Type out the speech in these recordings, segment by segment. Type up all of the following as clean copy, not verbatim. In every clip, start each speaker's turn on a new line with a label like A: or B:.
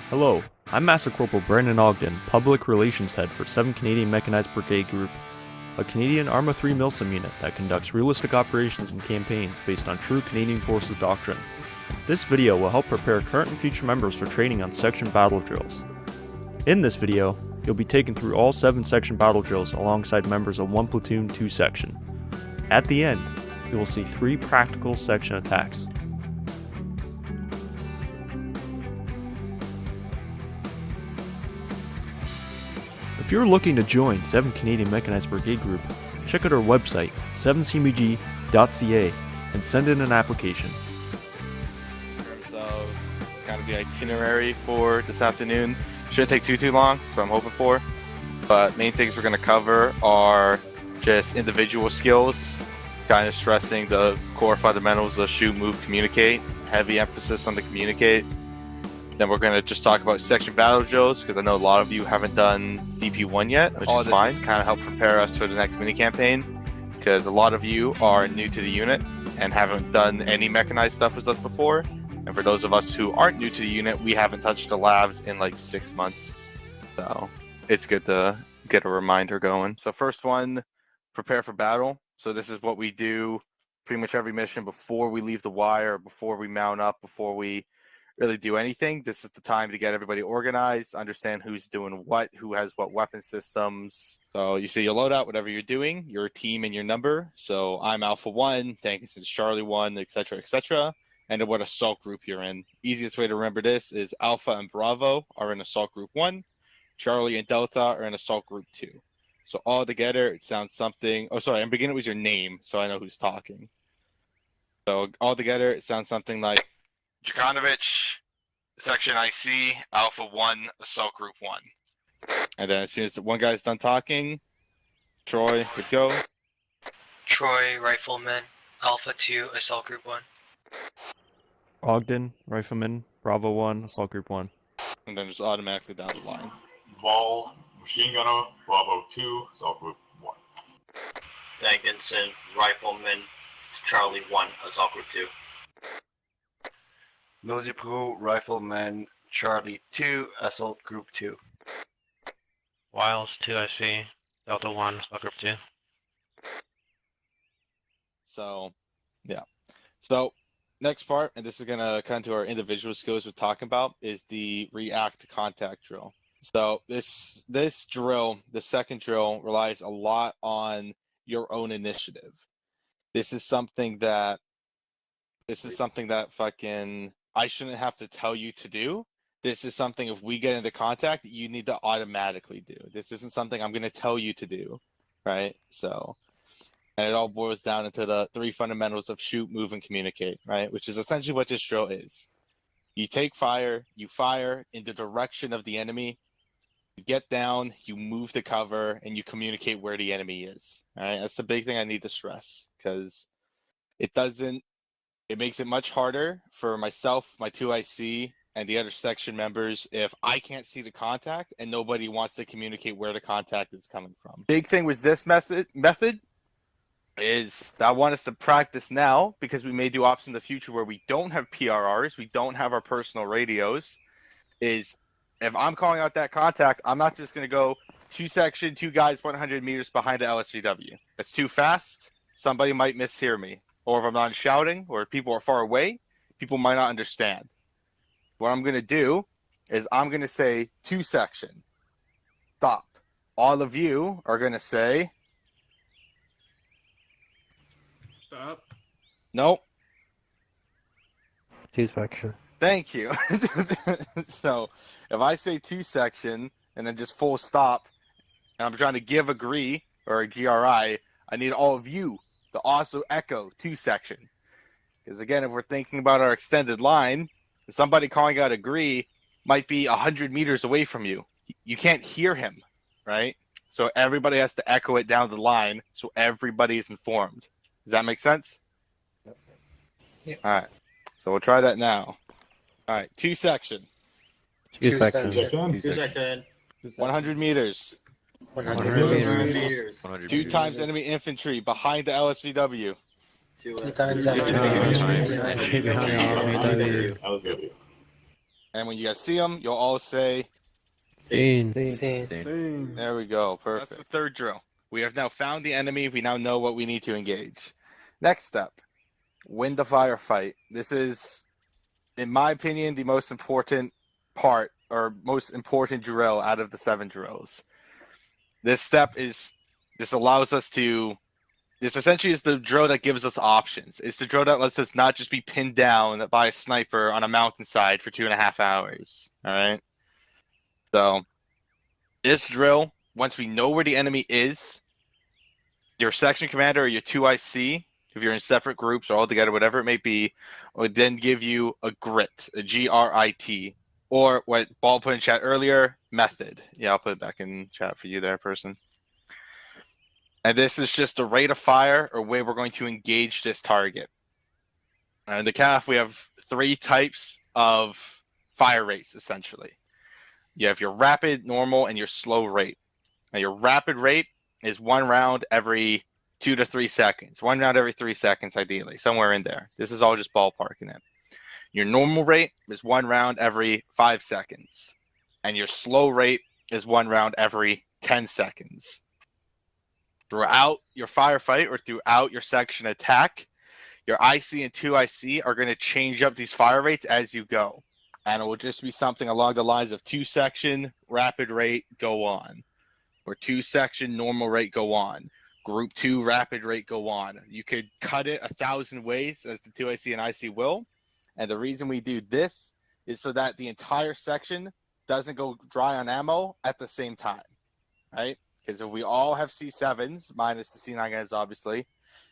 A: Hello, I'm Master Corporal B.Ogden, Public Relations Head for 7th Canadian Mechanized Brigade Group, a Canadian Arma 3 Milsim unit that conducts realistic operations and campaigns based on true Canadian Forces doctrine. This video will help prepare current and future members for training on section battle drills. In this video, you'll be taken through all 7 section battle drills alongside members of 1 platoon 2 section. At the end, you will see 3 practical section attacks. If you're looking to join 7th Canadian Mechanized Brigade Group, check out our website, 7cmg.ca, and send in an application.
B: In terms of kind of the itinerary for this afternoon, shouldn't take too long, that's what I'm hoping for. But main things we're going to cover are just individual skills, kind of stressing the core fundamentals of shoot, move, communicate, heavy emphasis on the communicate. Then we're going to just talk about section battle drills, because I know a lot of you haven't done DP1 yet, which is fine. Kind of help prepare us for the next mini campaign, because a lot of you are new to the unit and haven't done any mechanized stuff with us before. And for those of us who aren't new to the unit, we haven't touched the labs in like 6 months. So it's good to get a reminder going. So first one, prepare for battle. So this is what we do pretty much every mission before we leave the wire, before we mount up, before we really do anything. This is the time to get everybody organized, understand who's doing what, who has what weapon systems. So you see your loadout, whatever you're doing, your team and your number. So I'm Alpha 1, Tankinson's Charlie 1, etc., and what assault group you're in. Easiest way to remember this is Alpha and Bravo are in assault group 1, Charlie and Delta are in assault group 2. So all together, it sounds something. Oh, sorry, I'm beginning with your name, so I know who's talking. So all together, it sounds something like Jokanovich, Section IC, Alpha 1, Assault Group 1. And then as soon as the one guy's done talking, Troy would go.
C: Troy, Rifleman, Alpha 2, Assault Group 1.
A: Ogden, Rifleman, Bravo 1, Assault Group 1.
B: And then just automatically down the line.
D: Ball, Machine Gunner, Bravo 2, Assault Group 1.
E: Tankinson, Rifleman, Charlie 1, Assault Group 2.
F: MCpl Rifleman, Charlie 2, Assault Group 2.
G: Wiles 2 IC, Delta 1, Assault Group 2.
B: So, yeah. So, next part, and this is going to come to our individual skills we're talking about, is the react to contact drill. So, this drill, the second drill, relies a lot on your own initiative. This is something that fucking I shouldn't have to tell you to do. This is something, if we get into contact, you need to automatically do. This isn't something I'm going to tell you to do, right? So, and it all boils down into the 3 fundamentals of shoot, move, and communicate, right? Which is essentially what this drill is. You take fire, you fire in the direction of the enemy, you get down, you move to cover, and you communicate where the enemy is, right? That's the big thing I need to stress, because it makes it much harder for myself, my 2IC, and the other section members if I can't see the contact and nobody wants to communicate where the contact is coming from. Big thing with this method is that I want us to practice now, because we may do ops in the future where we don't have PRRs, we don't have our personal radios, is if I'm calling out that contact, I'm not just going to go 2 section, 2 guys, 100 meters behind the LSVW. That's too fast. Somebody might mishear me. Or if I'm not shouting, or if people are far away, people might not understand. What I'm going to do is I'm going to say 2 section. Stop. All of you are going to say...
D: Stop.
B: Nope.
F: 2 section.
B: Thank you. So if I say 2 section and then just full stop, and I'm trying to give agree or a GRI, I need all of you to also echo 2 section. Because again, if we're thinking about our extended line, somebody calling out agree might be 100 meters away from you. You can't hear him, right? So everybody has to echo it down the line so everybody is informed. Does that make sense?
C: Yep.
B: All right. So we'll try that now. All right. 2 section.
F: 2
C: section.
F: section.
E: 2 section.
B: 100 meters.
C: 100
E: meters.
B: 2 times enemy infantry behind the LSVW.
C: 2 times
E: Two
C: enemy
E: times
C: infantry
E: enemy
C: behind
E: infantry.
D: LW.
B: And when you guys see them, you'll all say,
C: Seen.
B: there we go. Perfect. That's the third drill. We have now found the enemy. We now know what we need to engage. Next step, win the firefight. This is, in my opinion, the most important part or most important drill out of the 7 drills. This step is, this allows us to, this essentially is the drill that gives us options. It's the drill that lets us not just be pinned down by a sniper on a mountainside for 2.5 hours. All right. So this drill, once we know where the enemy is, your section commander or your 2IC, if you're in separate groups or all together, whatever it may be, would then give you a grit, a GRIT, or what Ball put in chat earlier, method. Yeah, I'll put it back in chat for you there, person. And this is just the rate of fire or way we're going to engage this target. In the CAF, we have 3 types of fire rates, essentially. You have your rapid, normal, and your slow rate. Now, your rapid rate is 1 round every 2 to 3 seconds. 1 round every 3 seconds, ideally, somewhere in there. This is all just ballparking it. Your normal rate is 1 round every 5 seconds. And your slow rate is 1 round every 10 seconds. Throughout your firefight or throughout your section attack, your IC and 2IC are going to change up these fire rates as you go. And it will just be something along the lines of 2 section, rapid rate, go on. Or 2 section, normal rate, go on. Group 2, rapid rate, go on. You could cut it 1,000 ways, as the 2IC and IC will. And the reason we do this is so that the entire section doesn't go dry on ammo at the same time. Right? Because if we all have C7s, minus the C9 guys, obviously,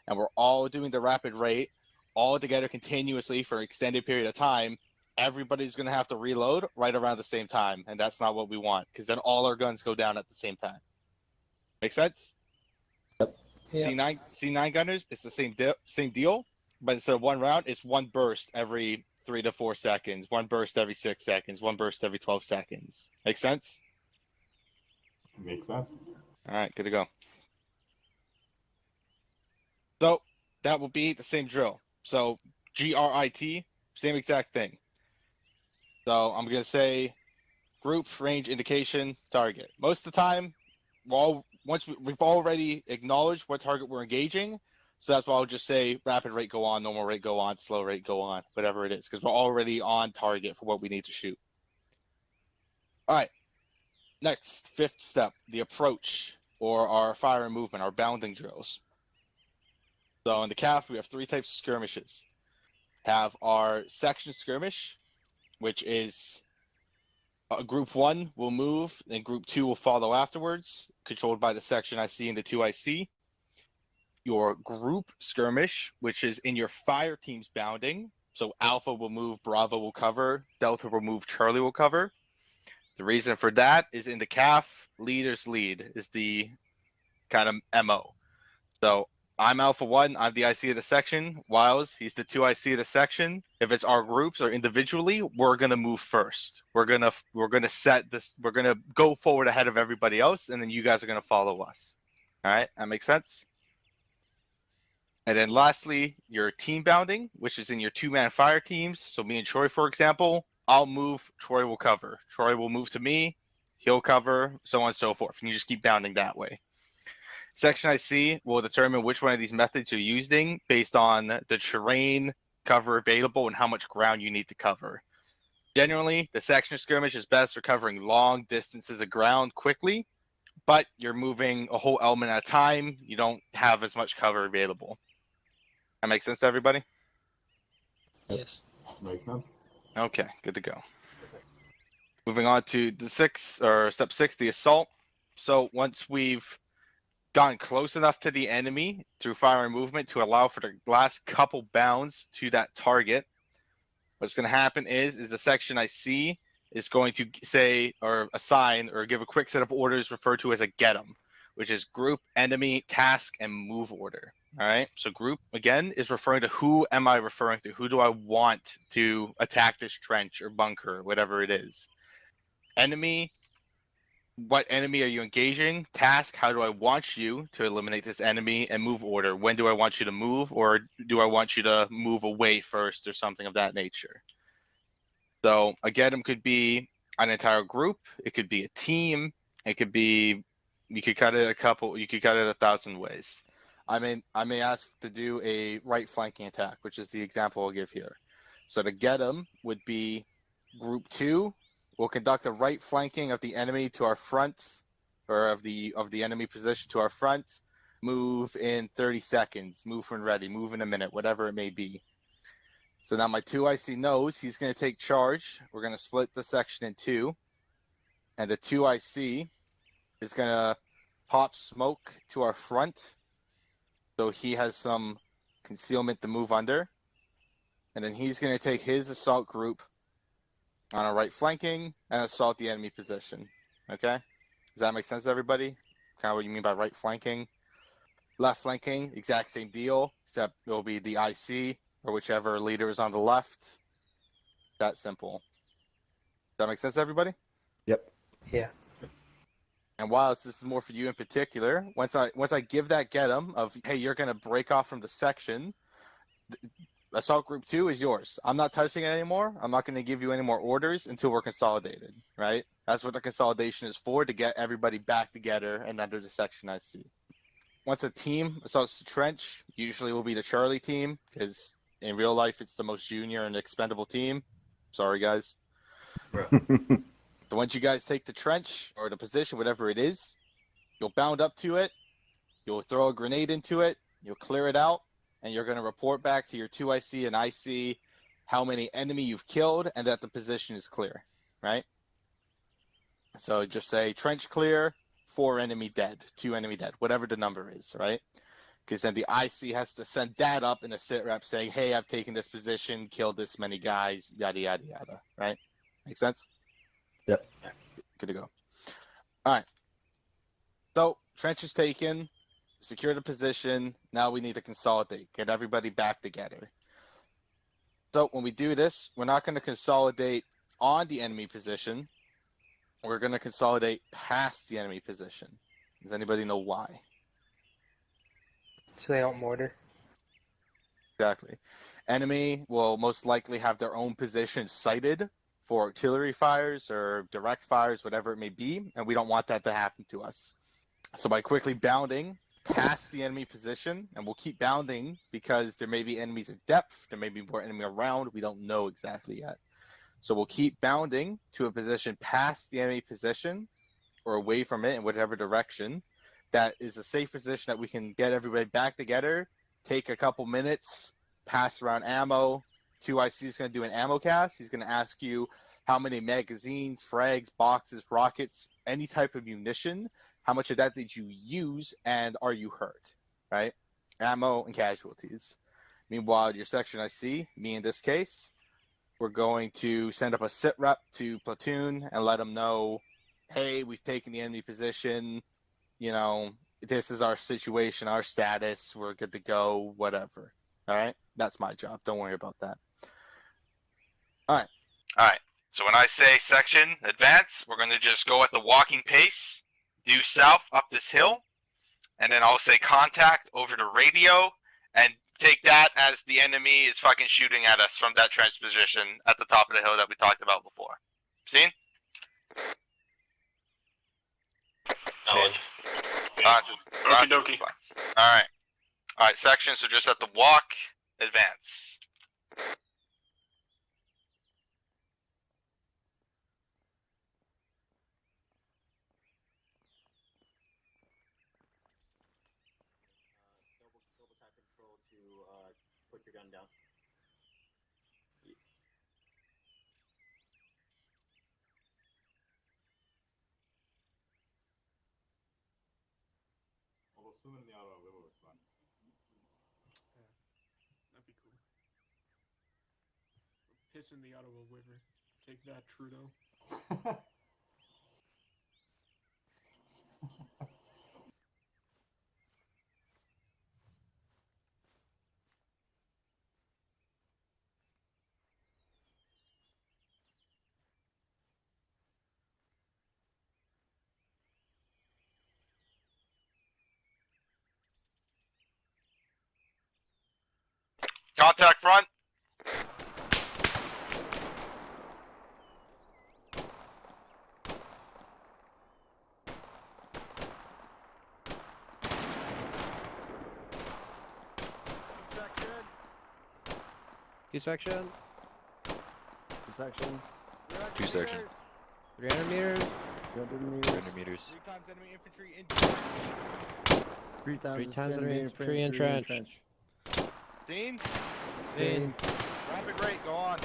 B: and we're all doing the rapid rate, all together continuously for an extended period of time, everybody's going to have to reload right around the same time. And that's not what we want, because then all our guns go down at the same time. Make sense?
F: Yep.
B: C9 gunners, it's the same deal, but instead of 1 round, it's 1 burst every 3 to 4 seconds, 1 burst every 6 seconds, 1 burst every 12 seconds. Make sense?
D: Makes sense.
B: All right, good to go. So that will be the same drill. So GRIT, same exact thing. So I'm going to say group, range, indication, target. Most of the time, we've already acknowledged what target we're engaging. So that's why I'll just say rapid rate go on, normal rate go on, slow rate go on, whatever it is, because we're already on target for what we need to shoot. All right. Next, 5th step, the approach, or our fire and movement, our bounding drills. So in the CAF, we have 3 types of skirmishes. Have our section skirmish, which is group 1 will move, and group 2 will follow afterwards, controlled by the section IC and the 2IC. Your group skirmish, which is in your fire team's bounding. So Alpha will move, Bravo will cover, Delta will move, Charlie will cover. The reason for that is in the CAF, leaders lead is the kind of MO. So I'm Alpha 1, I'm the IC of the section. Wiles, he's the 2IC of the section. If it's our groups or individually, we're gonna move first. We're gonna set this, we're gonna go forward ahead of everybody else, and then you guys are gonna follow us. All right, that makes sense? And then lastly, your team bounding, which is in your 2-man fire teams. So me and Troy, for example, I'll move, Troy will cover. Troy will move to me, he'll cover, so on and so forth. And you just keep bounding that way. Section IC will determine which one of these methods you're using based on the terrain, cover available, and how much ground you need to cover. Generally, the section skirmish is best for covering long distances of ground quickly, but you're moving a whole element at a time. You don't have as much cover available. That makes sense to everybody?
C: Yes.
D: Makes sense.
B: Okay, good to go. Moving on to the step 6, the assault. So once we've gotten close enough to the enemy through fire and movement to allow for the last couple bounds to that target, what's going to happen is the section IC is going to say or assign or give a quick set of orders referred to as a get 'em, which is group, enemy, task, and move order. All right. So group, again, is referring to who am I referring to? Who do I want to attack this trench or bunker, whatever it is? Enemy, what enemy are you engaging? Task, how do I want you to eliminate this enemy? And move order, when do I want you to move, or do I want you to move away first or something of that nature? So a get 'em could be an entire group. It could be a team. It could be, you could cut it you could cut it 1,000 ways. I may ask to do a right flanking attack, which is the example I'll give here. So to get 'em would be group 2 will conduct a right flanking of the enemy to our front, or of the enemy position to our front. Move in 30 seconds. Move when ready. Move in a minute. Whatever it may be. So now my 2IC knows he's going to take charge. We're going to split the section in two. And the 2IC is going to pop smoke to our front. So he has some concealment to move under. And then he's going to take his assault group on a right flanking and assault the enemy position. Okay? Does that make sense to everybody? Kind of what you mean by right flanking. Left flanking, exact same deal, except it will be the IC or whichever leader is on the left. That simple. Does that make sense to everybody?
F: Yep.
C: Yeah.
B: And while this is more for you in particular, once I give that get 'em of, hey, you're going to break off from the section, assault group 2 is yours. I'm not touching it anymore. I'm not going to give you any more orders until we're consolidated, right? That's what the consolidation is for, to get everybody back together and under the section IC. Once a team assaults the trench, usually will be the Charlie team, because in real life it's the most junior and expendable team. Sorry, guys. So once you guys take the trench or the position, whatever it is, you'll bound up to it, you'll throw a grenade into it, you'll clear it out, and you're going to report back to your 2IC and IC how many enemy you've killed and that the position is clear, right? So just say trench clear, 4 enemy dead, 2 enemy dead, whatever the number is, right? Because then the IC has to send that up in a sit rep saying, hey, I've taken this position, killed this many guys, yada, yada, yada, right? Make sense?
F: Yep.
B: Good to go. All right. So trench is taken, secure the position. Now we need to consolidate, get everybody back together. So when we do this, we're not going to consolidate on the enemy position. We're going to consolidate past the enemy position. Does anybody know why?
C: So they don't mortar.
B: Exactly. Enemy will most likely have their own position sighted for artillery fires or direct fires, whatever it may be, and we don't want that to happen to us. So by quickly bounding past the enemy position, and we'll keep bounding because there may be enemies at depth, there may be more enemy around, we don't know exactly yet. So we'll keep bounding to a position past the enemy position or away from it in whatever direction that is a safe position that we can get everybody back together, take a couple minutes, pass around ammo. 2IC is going to do an ammo cast. He's going to ask you how many magazines, frags, boxes, rockets, any type of munition, how much of that did you use, and are you hurt, right? Ammo and casualties. Meanwhile, your section IC, me in this case, we're going to send up a sit rep to Platoon and let them know, hey, we've taken the enemy position, you know, this is our situation, our status, we're good to go, whatever. All right? That's my job. Don't worry about that. All right. So when I say section advance, we're going to just go at the walking pace, due south up this hill, and then I'll say contact over the radio, and take that as the enemy is fucking shooting at us from that trench position at the top of the hill that we talked about before. Seen?
E: Knowledge.
D: Okie dokie.
B: Alright. Alright, section, so just at the walk, advance.
E: Double tap control to put your gun down.
D: Although swimming in the Ottawa River was fun.
H: That'd be cool. Piss in the Ottawa River. Take that, Trudeau.
B: Contact front.
I: Section.
F: Section.
J: 2 section.
I: 300 meters.
F: 200 meters.
J: 300 meters.
B: 3 times enemy infantry in
F: 3
I: times enemy infantry entrenched.
B: Seen?
I: Seen.
B: Rapid rate, go on.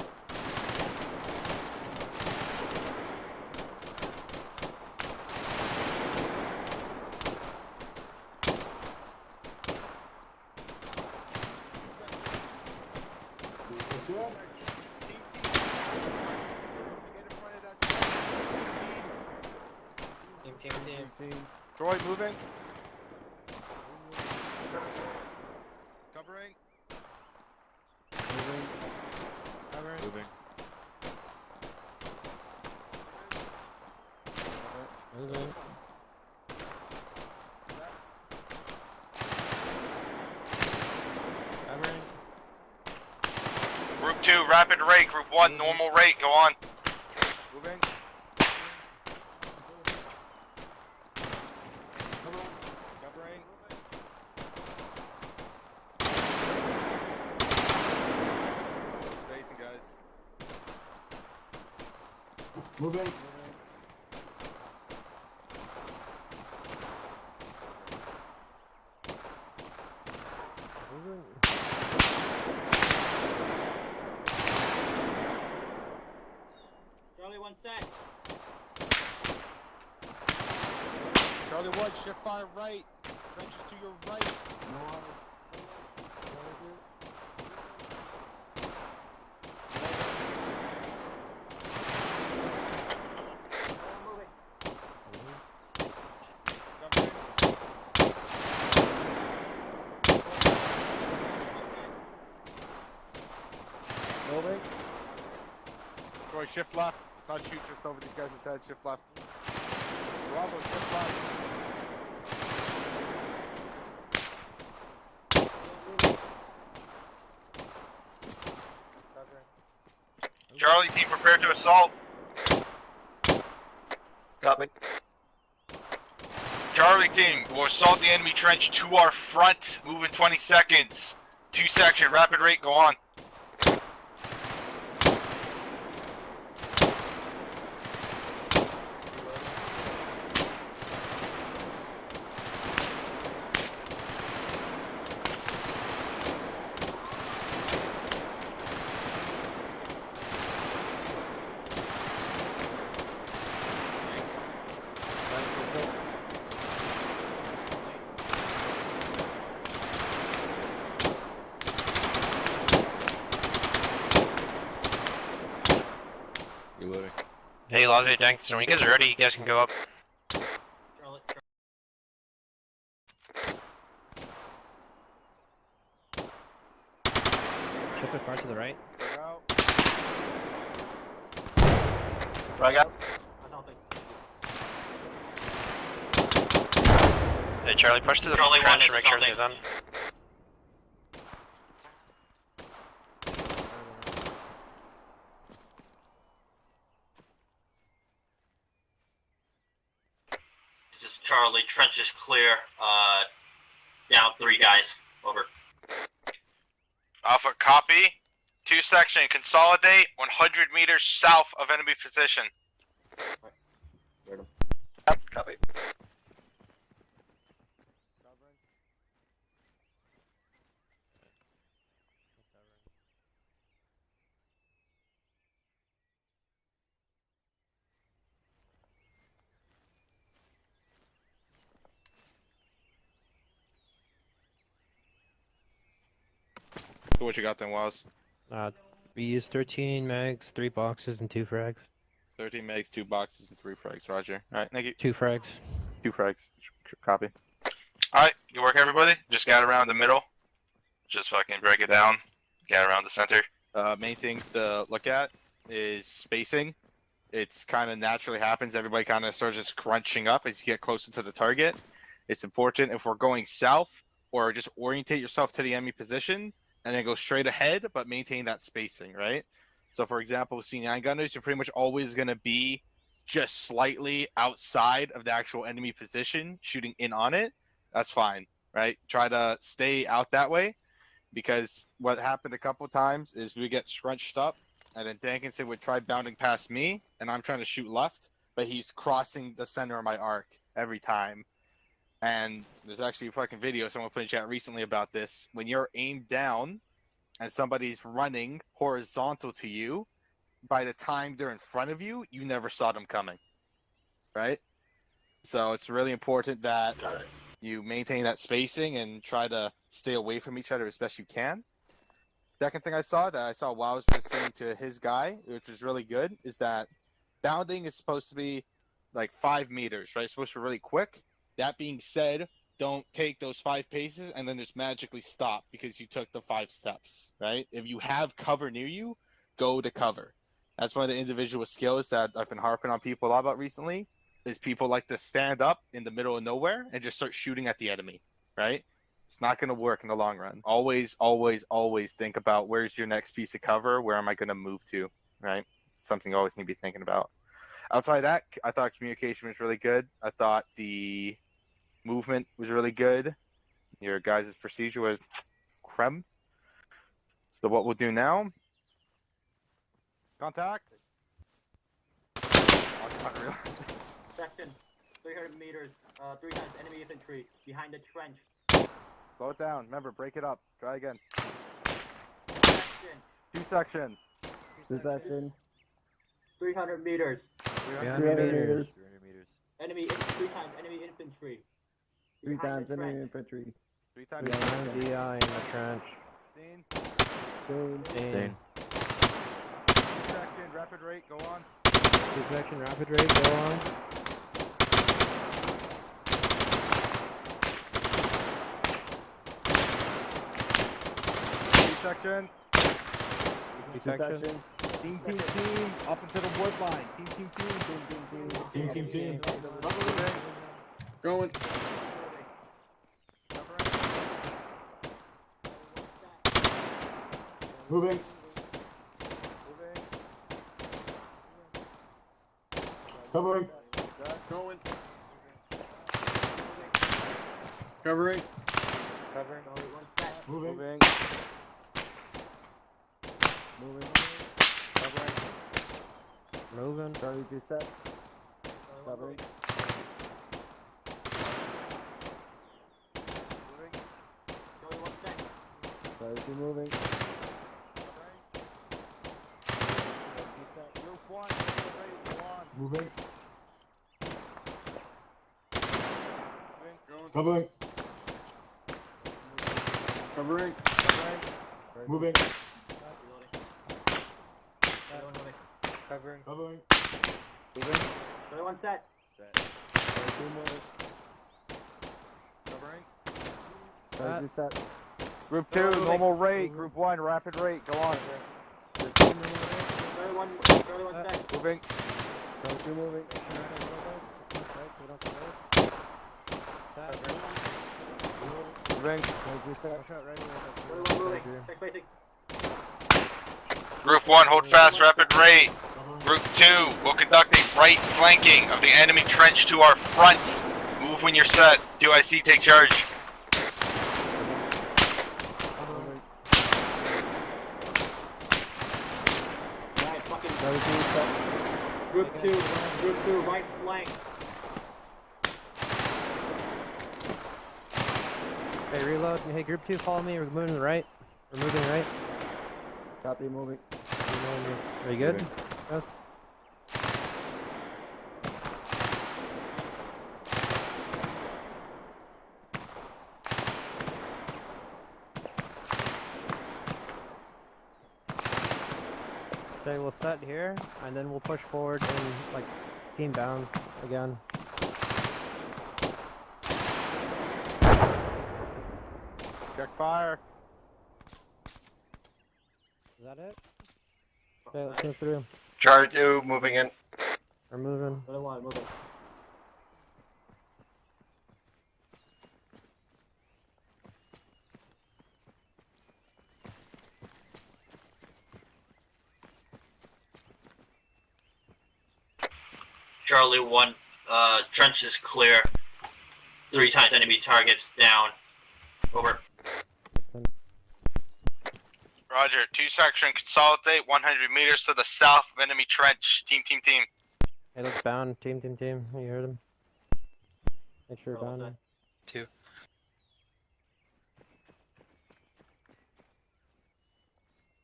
C: Team.
B: Troy, moving. Covering.
J: Moving.
B: Group 2, rapid rate. Group 1, normal rate, go on. Moving. Covering. Spacing, guys.
F: Moving.
E: Charlie, 1 sec.
B: Charlie 1, shift fire right. Trenches to your right.
F: Moving.
B: Troy, shift left. Let's not shoot just over these guys' heads. Shift left. Bravo, shift left. Charlie, team, prepare to assault.
F: Copy.
B: Charlie team, we'll assault the enemy trench to our front. Move in 20 seconds. 2 section, rapid rate, go on.
J: Reloading.
G: Hey, Lazarus Jackson, when you guys are ready, you guys can go up.
E: Charlie.
I: Shift far to the right.
F: Frag out.
E: I don't think.
G: Hey, Charlie, push to the
C: Charlie
G: trench
C: one
G: and make sure
C: is
G: everything's done.
C: This is Charlie. Trench is clear. Down 3 guys. Over.
B: Alpha, copy. 2 section, consolidate 100 meters south of enemy position.
F: Copy.
B: So what you got then, Woz?
I: We used 13 mags, 3 boxes, and 2 frags.
B: 13 megs, 2 boxes, and 3 frags. Roger. Alright, thank you.
I: 2 frags.
B: 2 frags. Copy. Alright, good work, everybody. Just got around the middle. Just fucking break it down. Get around the center. Main things to look at is spacing. It's kind of naturally happens. Everybody kind of starts just crunching up as you get closer to the target. It's important if we're going south, or just orientate yourself to the enemy position and then go straight ahead, but maintain that spacing, right? So, for example, with C9 gunners, you're pretty much always going to be just slightly outside of the actual enemy position, shooting in on it. That's fine, right? Try to stay out that way. because what happened a couple times is we get scrunched up, and then Dankinson would try bounding past me, and I'm trying to shoot left, but he's crossing the center of my arc every time. And there's actually a fucking video someone put in chat recently about this. When you're aimed down and somebody's running horizontal to you, by the time they're in front of you, you never saw them coming. Right? So it's really important that you maintain that spacing and try to stay away from each other as best you can. Second thing I saw Wows was saying to his guy, which is really good, is that bounding is supposed to be like 5 meters, right? It's supposed to be really quick. That being said, don't take those 5 paces and then just magically stop because you took the 5 steps, right? If you have cover near you, go to cover. That's one of the individual skills that I've been harping on people a lot about recently, is people like to stand up in the middle of nowhere and just start shooting at the enemy, right? It's not going to work in the long run. Always, always, always think about where's your next piece of cover? Where am I going to move to, right? Something you always need to be thinking about. Outside of that, I thought communication was really good. I thought the movement was really good. Your guys' procedure was creme. So what we'll do now... Contact!
E: Section, 300 meters, 3 times enemy infantry, behind the trench.
B: Slow it down. Remember, break it up. Try again.
E: Section,
B: 2 sections.
I: 2 section.
E: 300 meters.
I: 300 meters.
J: 300 meters.
E: Enemy, 3 times enemy infantry.
I: 3
E: Behind
I: times
E: the
I: enemy
E: trench.
I: infantry.
B: 3 times.
I: Behind DI in the trench.
B: Scene.
I: Same.
B: 2 section. Rapid rate. Go on.
I: 2 section rapid rate, go on.
B: 2 section.
I: 2 section.
B: Team, up into the wood line. Team.
H: Team. Going. Moving. Covering. Going. Covering. Moving.
I: Moving.
B: Charlie, 2 steps.
E: Covering. Charlie, 1 second.
B: Charlie, 2 moving. Group 1, ready, go on.
H: Moving. Covering. Covering. Moving.
B: Covering.
H: Covering.
E: Charlie, 1 set.
B: Covering. Group 2, normal rate. Group 1, rapid rate. Go on.
E: Charlie, 1 set.
B: Moving.
I: Moving.
B: Moving.
E: Charlie, 1 moving. Check spacing.
K: Group 1, hold fast, rapid rate. Group 2, will conduct a right flanking of the enemy trench to our front. Move when you're set. 2IC, take charge.
E: Alright, fucking. Group 2, right flank.
I: Okay, reload. Hey, group 2, follow me. We're moving to the right. We're moving right.
B: Copy, moving.
I: Are you good? Yes. Okay, we'll set here, and then we'll push forward and, like, team bound again.
B: Check fire.
I: Is that it? Okay, let's move through.
F: Charlie 2, moving in.
I: We're moving.
E: Charlie 1, moving.
C: Charlie 1, trench is clear. 3 times enemy targets down. Over.
K: Roger. 2 section consolidate 100 meters to the south of enemy trench. Team.
I: Hey, let's bound. Team. You heard him. Make sure you're bound.
J: 2.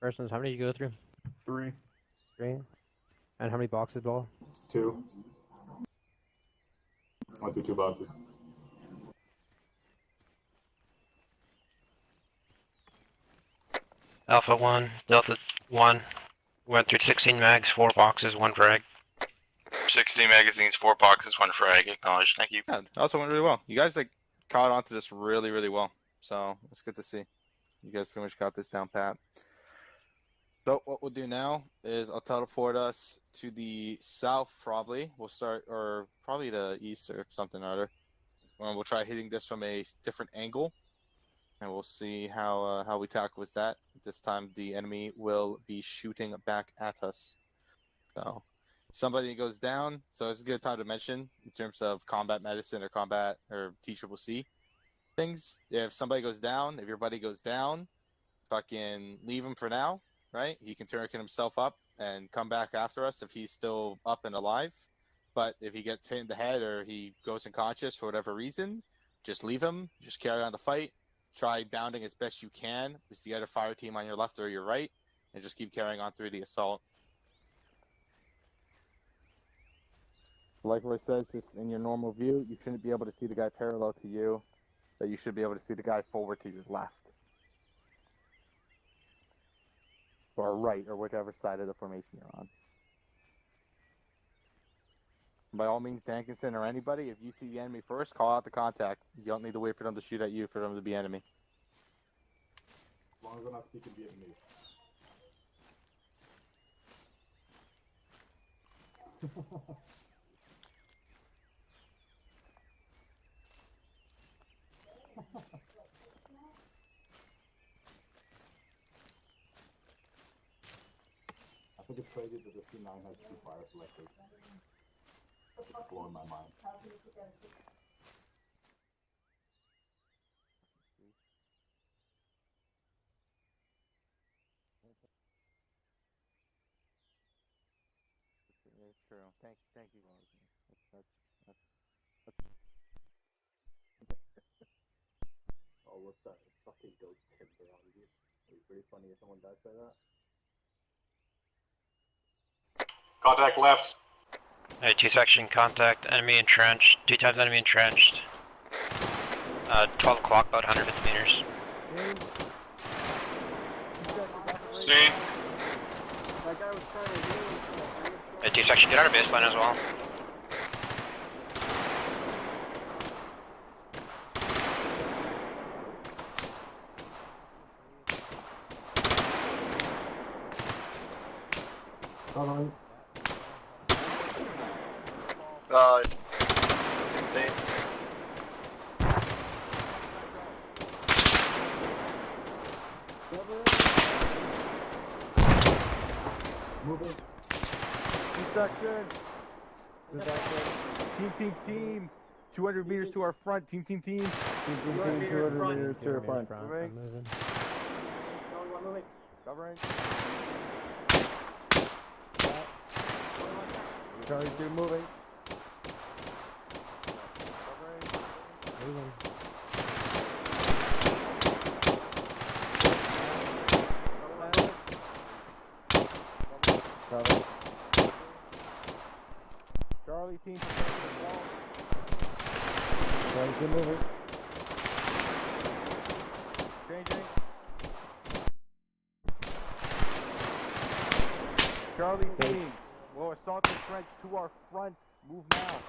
I: Persons, how many did you go through?
H: 3.
I: 3. And how many boxes, ball?
H: 2. Went through 2 boxes.
G: Alpha 1, Delta 1. Went through 16 mags, 4 boxes, 1 frag.
K: 16 magazines, 4 boxes, 1 frag. Acknowledged. Thank you.
B: Yeah, it also went really well. You guys like caught onto this really, really well. So it's good to see. You guys pretty much got this down pat. So what we'll do now is I'll teleport us to the south probably. We'll start, or probably the east or something or other. We'll try hitting this from a different angle. And we'll see how we tackle with that. This time the enemy will be shooting back at us. So somebody goes down. So it's a good time to mention in terms of combat medicine or combat or TCCC things. If somebody goes down, if your buddy goes down, fucking leave him for now, right? He can turn himself up and come back after us if he's still up and alive. But if he gets hit in the head or he goes unconscious for whatever reason, just leave him. Just carry on the fight. Try bounding as best you can with the other fire team on your left or your right, and just keep carrying on through the assault. Like Roy says, just in your normal view, you shouldn't be able to see the guy parallel to you, but you should be able to see the guy forward to your left. Or right, or whichever side of the formation you're on. By all means, Dankinson or anybody, if you see the enemy first, call out the contact. You don't need to wait for them to shoot at you for them to be enemy.
H: As long as they're not speaking Vietnamese. I think it's crazy that the C9 has 2 fire selectors. That's just blowing my mind.
B: It's true. Thank you, That's
H: Oh, what's that? Fucking ghost timber on you. It'd be pretty funny if someone died by that.
D: Contact left.
G: Hey, 2 section contact, enemy entrenched, 2 times enemy entrenched. 12 o'clock, about 150 meters.
D: See?
E: That guy was trying to do.
G: Hey, 2 section, get out of baseline as well.
H: Alright.
F: Insane.
H: Moving.
B: section. Team. 200 meters to our front. Team. 200 meters to our front.
I: I'm moving.
B: Covering. Charlie 2 moving.
I: Moving.
B: Cover. Charlie team. Charlie 2 moving. Changing. Charlie team. We'll assault the trench to our front. Move now.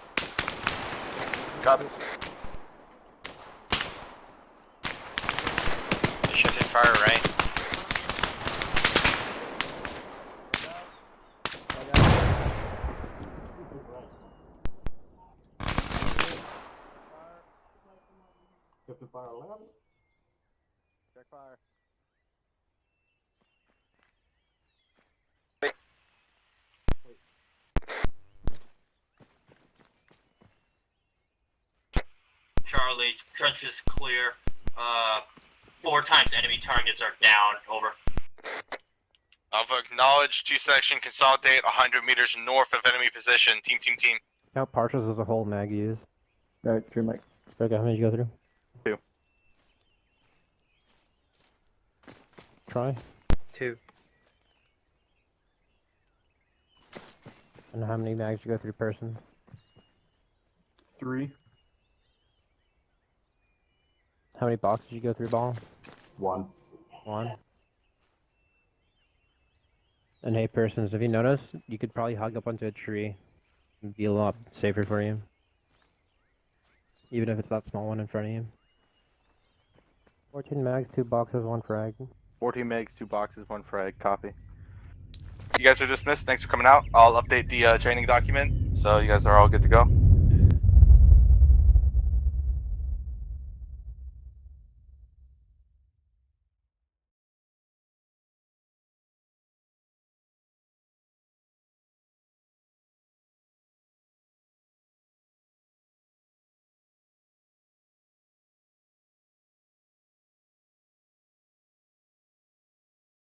F: Copy.
G: Shifting fire right.
H: Captain fire left.
B: Check fire.
C: Charlie, trench is clear. 4 times enemy targets are down. Over.
K: Alpha, acknowledge 2 section, consolidate 100 meters north of enemy position. Team.
I: Count partials as a whole mag use.
E: Alright, 3 Mike.
I: Okay, how many did you go through?
B: 2.
I: Try.
G: 2.
I: And how many mags did you go through person?
E: 3.
I: How many boxes did you go through ball?
H: 1.
I: 1. And hey persons, if you notice, you could probably hug up onto a tree. It'd be a lot safer for you. Even if it's that small one in front of you. 14 mags, 2 boxes, 1 frag.
B: 14 megs, 2 boxes, 1 frag. Copy. You guys are dismissed. Thanks for coming out. I'll update the training document, so you guys are all good to go.